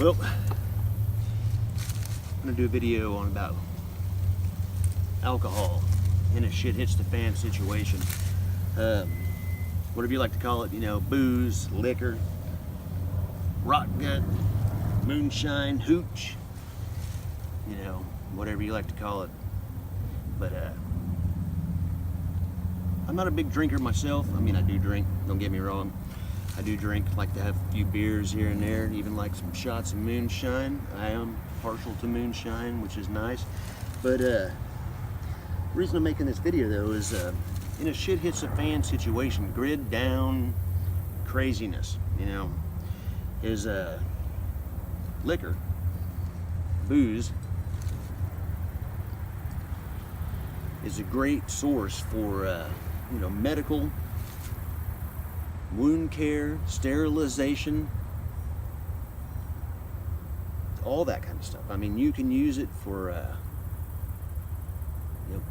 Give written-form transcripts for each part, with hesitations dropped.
Well, I'm gonna do a video on about alcohol in a shit hits the fan situation. Whatever you like to call it, you know, booze, liquor, rock gut, moonshine, hooch, you know, whatever you like to call it. But I'm not a big drinker myself. I mean, I do drink, don't get me wrong. I do drink, like to have a few beers here and there, even like some shots of moonshine. I am partial to moonshine, which is nice. But the reason I'm making this video though is in a shit hits the fan situation, grid down craziness, you know, is liquor, booze, is a great source for you know, medical, wound care, sterilization, all that kind of stuff. I mean, you can use it for you know,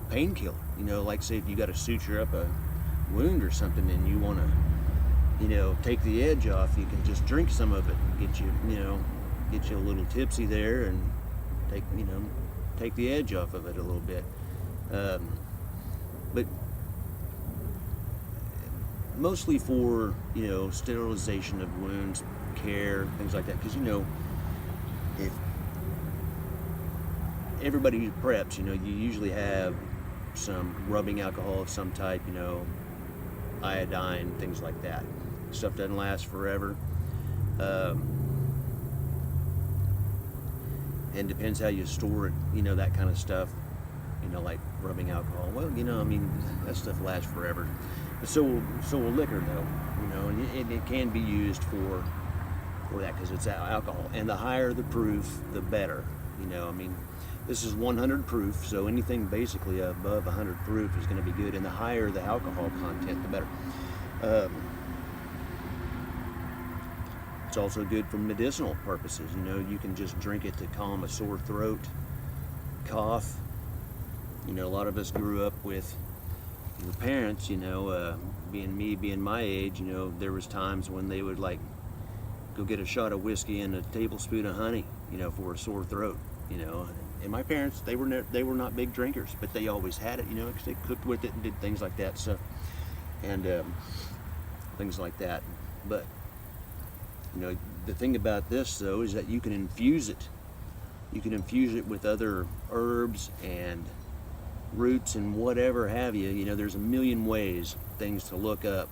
painkiller. You know, like say if you got to suture up a wound or something and you want to, you know, take the edge off, you can just drink some of it and get you, you know, get you a little tipsy there and take, you know, take the edge off of it a little bit. But mostly for, you know, sterilization of wounds, care, things like that. Because, you know, if everybody who preps, you know, you usually have some rubbing alcohol of some type, you know, iodine, things like that. Stuff doesn't last forever. And depends how you store it, you know, that kind of stuff. You know, like rubbing alcohol. Well, you know, I mean, that stuff lasts forever. But so will liquor, though. You know, and it can be used for that because it's alcohol. And the higher the proof, the better. You know, I mean, this is 100 proof, so anything basically above 100 proof is going to be good. And the higher the alcohol content, the better. It's also good for medicinal purposes. You know, you can just drink it to calm a sore throat, cough. You know, a lot of us grew up with your parents, you know, being my age, you know, there was times when they would like go get a shot of whiskey and a tablespoon of honey, you know, for a sore throat, you know. And my parents, they were not big drinkers, but they always had it, you know, because they cooked with it and did things like that, so, and things like that. But, you know, the thing about this, though, is that you can infuse it. You can infuse it with other herbs and roots and whatever have you. You know, there's a million ways, things to look up,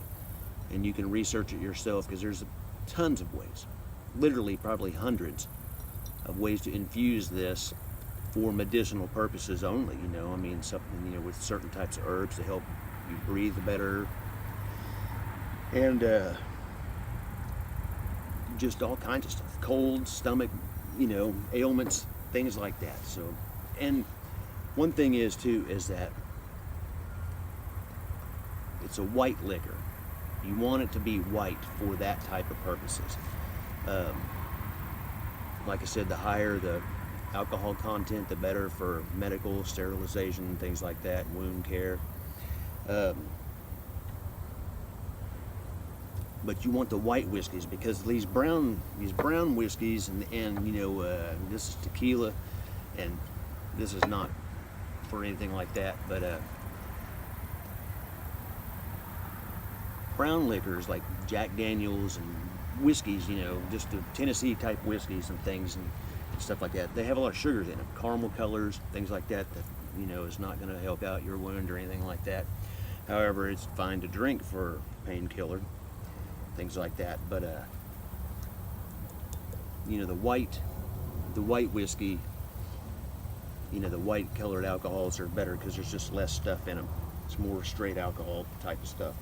and you can research it yourself because there's tons of ways, literally probably hundreds of ways to infuse this for medicinal purposes only. You know, I mean, something, you know, with certain types of herbs to help you breathe better, and just all kinds of stuff, cold stomach, you know, ailments, things like that. So, and one thing is too, is that it's a white liquor. You want it to be white for that type of purposes. Like I said, the higher the alcohol content, the better for medical, sterilization, things like that, wound care. But you want the white whiskeys because these brown whiskeys and you know, this is tequila, and this is not for anything like that, but brown liquors like Jack Daniels and whiskeys, you know, just the Tennessee type whiskeys and things and stuff like that, they have a lot of sugars in them, caramel colors, things like that, that, you know, is not going to help out your wound or anything like that. However, it's fine to drink for painkiller, things like that. But you know, the white whiskey, you know, the white colored alcohols are better because there's just less stuff in them. It's more straight alcohol type of stuff.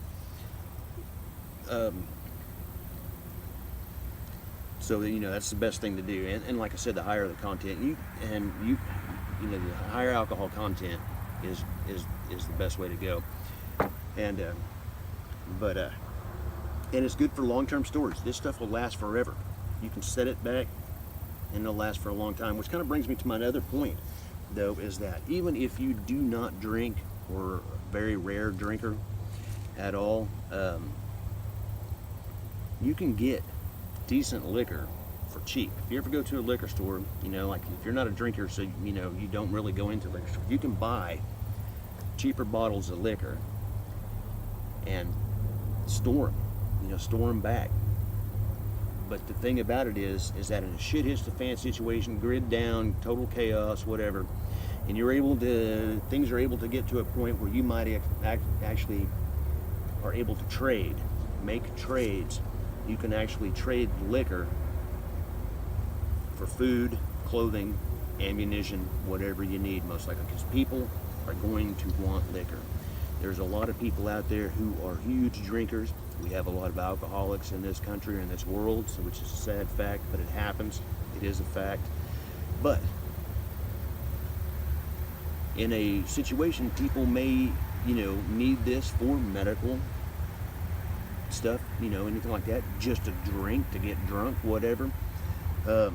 So, you know, that's the best thing to do. And like I said, the higher the content, you know, the higher alcohol content is the best way to go. And and it's good for long-term storage. This stuff will last forever. You can set it back and it'll last for a long time, which kind of brings me to my other point, though, is that even if you do not drink or a very rare drinker at all, you can get decent liquor for cheap. If you ever go to a liquor store, like if you're not a drinker, so you don't really go into liquor store, you can buy cheaper bottles of liquor and store them back. But the thing about it is that in a shit hits the fan situation, grid down, total chaos, whatever, and things are able to get to a point where you might actually are able to make trades. You can actually trade liquor for food, clothing, ammunition, whatever you need, most likely, because people are going to want liquor. There's a lot of people out there who are huge drinkers. We have a lot of alcoholics in this country or in this world, which is a sad fact, but it happens. It is a fact. But in a situation, people may, need this for medical stuff, anything like that, just to drink, to get drunk, whatever, to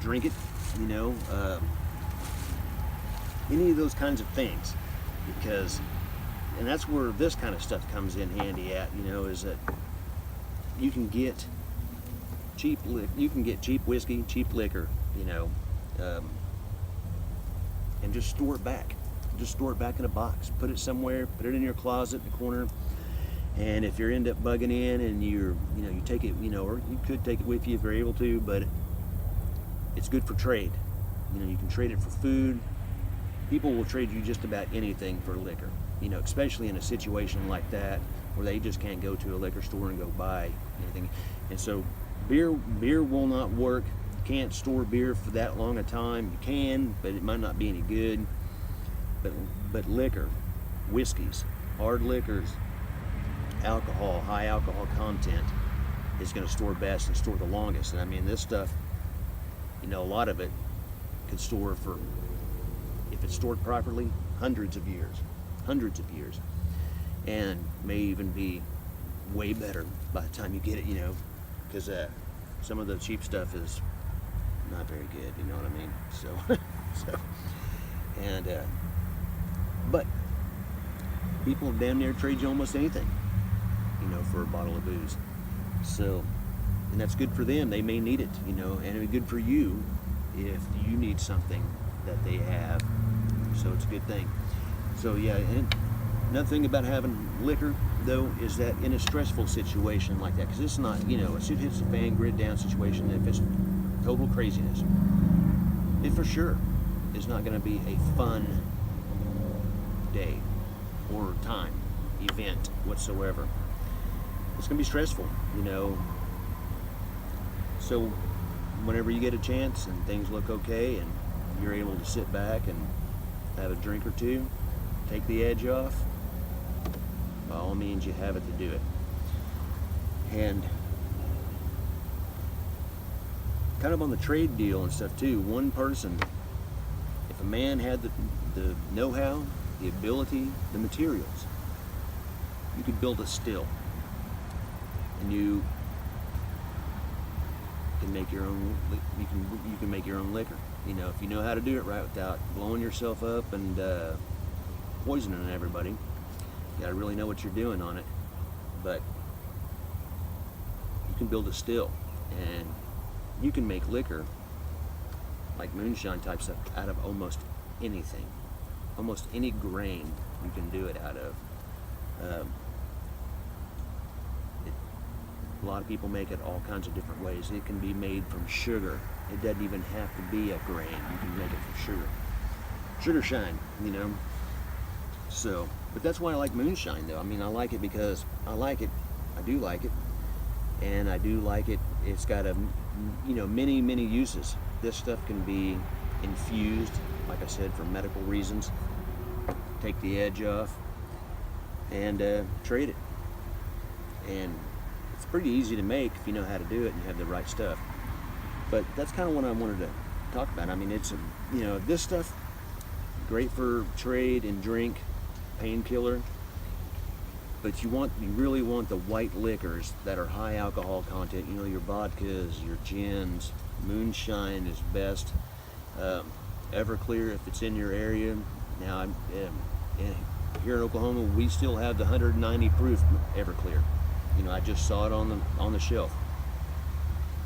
drink it, any of those kinds of things, because, and that's where this kind of stuff comes in handy at, is that you can get cheap whiskey, cheap liquor, and just store it back. Just store it back in a box. Put it somewhere. Put it in your closet in the corner. And if you end up bugging in and you take it, or you could take it with you if you're able to, but it's good for trade. You can trade it for food. People will trade you just about anything for liquor. Especially in a situation like that where they just can't go to a liquor store and go buy anything. And so beer will not work. You can't store beer for that long a time. You can, but it might not be any good. But liquor, whiskeys, hard liquors, alcohol, high alcohol content is going to store best and store the longest. And I mean, this stuff, a lot of it could store for, if it's stored properly, hundreds of years, and may even be way better by the time you get it, because some of the cheap stuff is not very good, you know what I mean? But people damn near trade you almost anything, for a bottle of booze. So, and that's good for them. They may need it, and it'd be good for you if you need something that they have. So it's a good thing. So yeah, and another thing about having liquor, though, is that in a stressful situation like that, because it's not, a shit hits the fan, grid down situation, if it's total craziness, it for sure is not going to be a fun day or time, event whatsoever. It's going to be stressful, So whenever you get a chance and things look okay and you're able to sit back and have a drink or two, take the edge off, by all means you have it to do it. And kind of on the trade deal and stuff too, one person, if a man had the know-how, the ability, the materials, you could build a still, and you can make your own. You can make your own liquor. If you know how to do it right without blowing yourself up and poisoning everybody. You gotta really know what you're doing on it. But you can build a still, and you can make liquor like moonshine type stuff out of almost anything. Almost any grain you can do it out of. A lot of people make it all kinds of different ways. It can be made from sugar. It doesn't even have to be a grain. You can make it from sugar. Sugar shine, So, but that's why I like moonshine, though. I mean, I like it because I like it. I do like it. And I do like it. It's got many, many uses. This stuff can be infused, like I said, for medical reasons. Take the edge off and trade it. And it's pretty easy to make if you know how to do it and you have the right stuff. But that's kind of what I wanted to talk about. I mean, it's this stuff, great for trade and drink, painkiller. But you really want the white liquors that are high alcohol content. Your vodkas, your gins. Moonshine is best. Everclear if it's in your area. Now, here in Oklahoma, we still have the 190 proof Everclear. I just saw it on the shelf.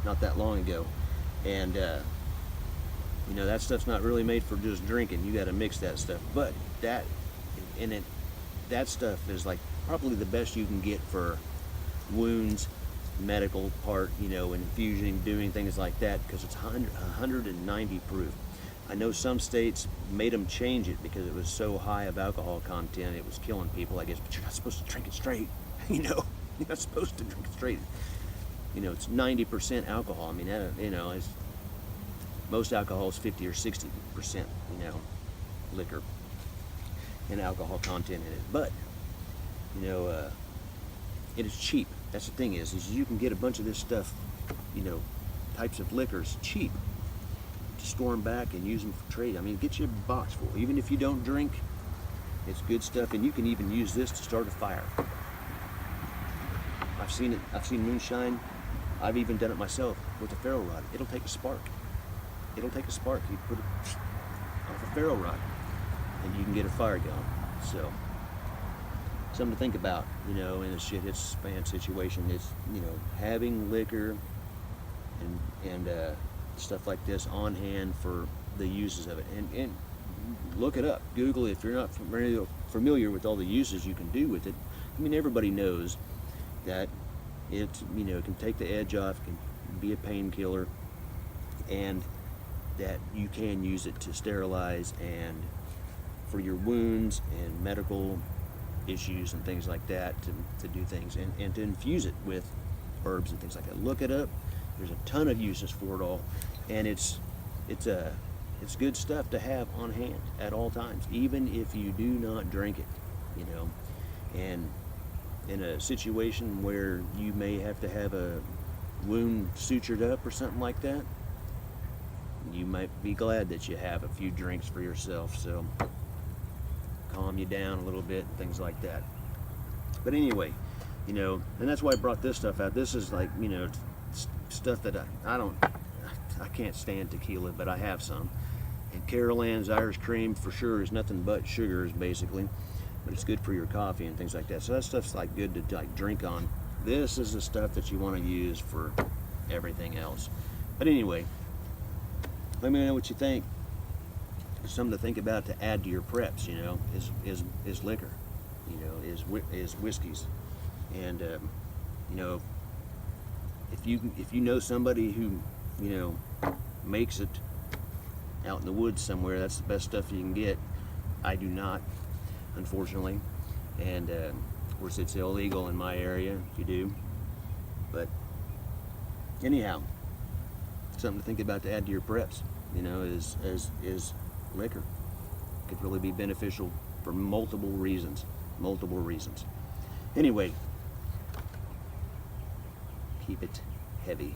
not that long ago, and you know, that stuff's not really made for just drinking. You got to mix that stuff. But that stuff is like probably the best you can get for wounds, medical part, you know, infusing, doing things like that, because it's 190 proof. I know some states made them change it because it was so high of alcohol content, it was killing people, I guess, but you're not supposed to drink it straight, you know, you're not supposed to drink it straight. You know, it's 90% alcohol. I mean, you know, most alcohol is 50 or 60%, you know, liquor and alcohol content in it. But, you know, it is cheap. That's the thing is you can get a bunch of this stuff, you know, types of liquors cheap. To store them back and use them for trade. I mean, get you a box full. Even if you don't drink, it's good stuff, and you can even use this to start a fire. I've seen it. I've seen moonshine. I've even done it myself with a ferro rod. It'll take a spark. It'll take a spark. You put it off a ferro rod, and you can get a fire going. So, something to think about, you know, in a shit hits fan situation. It's, you know, having liquor and stuff like this on hand for the uses of it, and look it up. Google it if you're not familiar with all the uses you can do with it. I mean, everybody knows that it, you know, can take the edge off, can be a painkiller, and that you can use it to sterilize and for your wounds and medical issues and things like that, to do things, and to infuse it with herbs and things like that. Look it up. There's a ton of uses for it all, and it's good stuff to have on hand at all times, even if you do not drink it, you know. And in a situation where you may have to have a wound sutured up or something like that, you might be glad that you have a few drinks for yourself, so calm you down a little bit, things like that. But anyway, you know, and that's why I brought this stuff out. This is like, you know, stuff that I can't stand tequila, but I have some. And Carol Ann's Irish Cream for sure is nothing but sugars basically, but it's good for your coffee and things like that. So that stuff's like good to like drink on. This is the stuff that you want to use for everything else. But anyway, let me know what you think. Something to think about to add to your preps, you know, is liquor, you know, is whiskeys, and you know, if you know somebody who, you know, makes it out in the woods somewhere, that's the best stuff you can get. I do not, unfortunately, and of course it's illegal in my area if you do. But anyhow, something to think about to add to your preps, you know, is liquor. Could really be beneficial for multiple reasons. Anyway, keep it heavy.